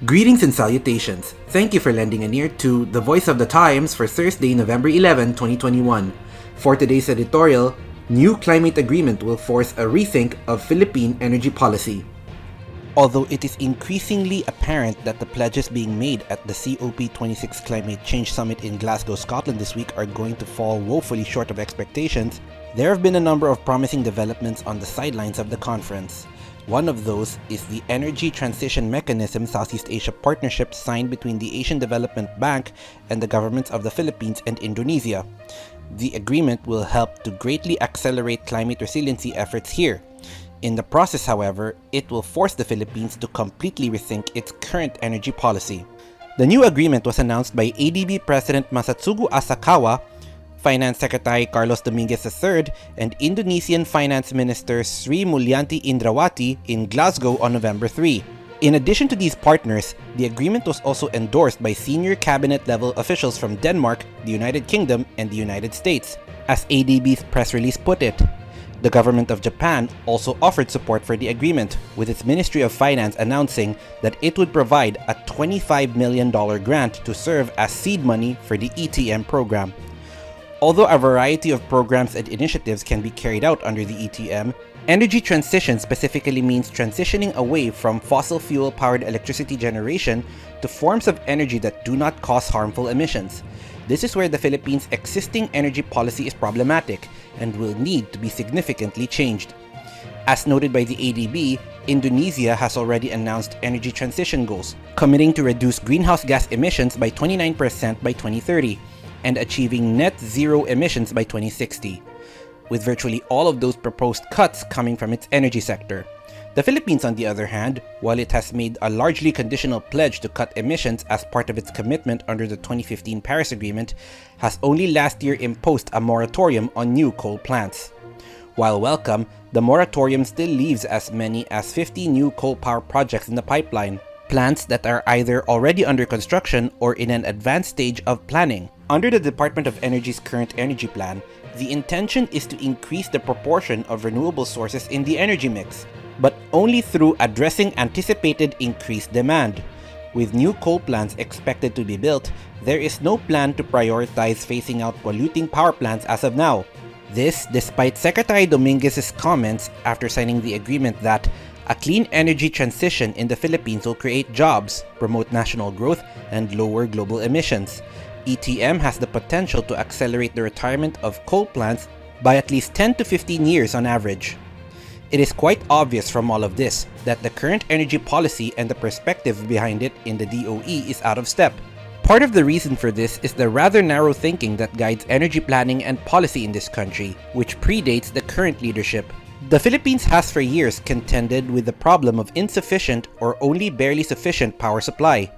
Greetings and salutations. Thank you for lending an ear to The Voice of the Times for Thursday, November 11, 2021. For today's editorial, new climate agreement will force a rethink of Philippine energy policy. Although it is increasingly apparent that the pledges being made at the COP26 Climate Change Summit in Glasgow, Scotland this week are going to fall woefully short of expectations, there have been a number of promising developments on the sidelines of the conference. One of those is the Energy Transition Mechanism Southeast Asia Partnership signed between the Asian Development Bank and the governments of the Philippines and Indonesia. The agreement will help to greatly accelerate climate resiliency efforts here. In the process, however, it will force the Philippines to completely rethink its current energy policy. The new agreement was announced by ADB President Masatsugu Asakawa, Finance Secretary Carlos Dominguez III, and Indonesian Finance Minister Sri Mulyanti Indrawati in Glasgow on November 3. In addition to these partners, the agreement was also endorsed by senior cabinet-level officials from Denmark, the United Kingdom, and the United States. As ADB's press release put it, the government of Japan also offered support for the agreement, with its Ministry of Finance announcing that it would provide a $25 million grant to serve as seed money for the ETM program. Although a variety of programs and initiatives can be carried out under the ETM, energy transition specifically means transitioning away from fossil fuel-powered electricity generation to forms of energy that do not cause harmful emissions. This is where the Philippines' existing energy policy is problematic and will need to be significantly changed. As noted by the ADB, Indonesia has already announced energy transition goals, committing to reduce greenhouse gas emissions by 29% by 2030. And achieving net zero emissions by 2060, with virtually all of those proposed cuts coming from its energy sector. The Philippines, on the other hand, while it has made a largely conditional pledge to cut emissions as part of its commitment under the 2015 Paris Agreement, has only last year imposed a moratorium on new coal plants. While welcome, the moratorium still leaves as many as 50 new coal power projects in the pipeline, plants that are either already under construction or in an advanced stage of planning. Under the Department of Energy's current energy plan, the intention is to increase the proportion of renewable sources in the energy mix, but only through addressing anticipated increased demand. With new coal plants expected to be built, there is no plan to prioritize phasing out polluting power plants as of now. This despite Secretary Dominguez's comments after signing the agreement that a clean energy transition in the Philippines will create jobs, promote national growth, and lower global emissions. ETM has the potential to accelerate the retirement of coal plants by at least 10 to 15 years on average. It is quite obvious from all of this that the current energy policy and the perspective behind it in the DOE is out of step. Part of the reason for this is the rather narrow thinking that guides energy planning and policy in this country, which predates the current leadership. The Philippines has for years contended with the problem of insufficient or only barely sufficient power supply.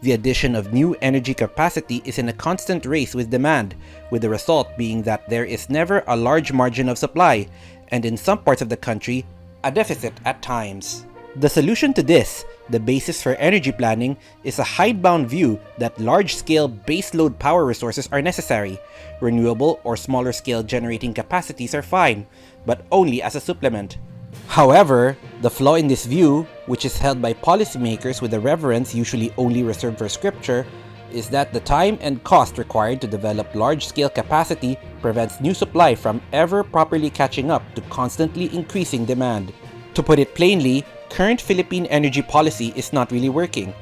The addition of new energy capacity is in a constant race with demand, with the result being that there is never a large margin of supply, and in some parts of the country, a deficit at times. The solution to this, the basis for energy planning, is a hidebound view that large-scale baseload power resources are necessary. Renewable or smaller-scale generating capacities are fine, but only as a supplement. However, the flaw in this view, which is held by policymakers with a reverence usually only reserved for scripture, is that the time and cost required to develop large-scale capacity prevents new supply from ever properly catching up to constantly increasing demand. To put it plainly, current Philippine energy policy is not really working,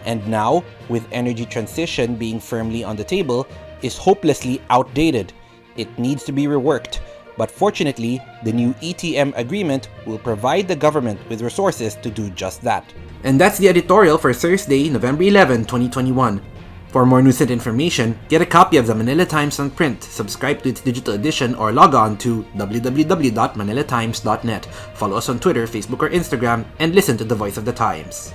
and now, with energy transition being firmly on the table, is hopelessly outdated. It needs to be reworked. But fortunately, the new ETM agreement will provide the government with resources to do just that. And that's the editorial for Thursday, November 11, 2021. For more news and information, get a copy of the Manila Times on print, subscribe to its digital edition, or log on to www.manilatimes.net. Follow us on Twitter, Facebook, or Instagram, and listen to The Voice of the Times.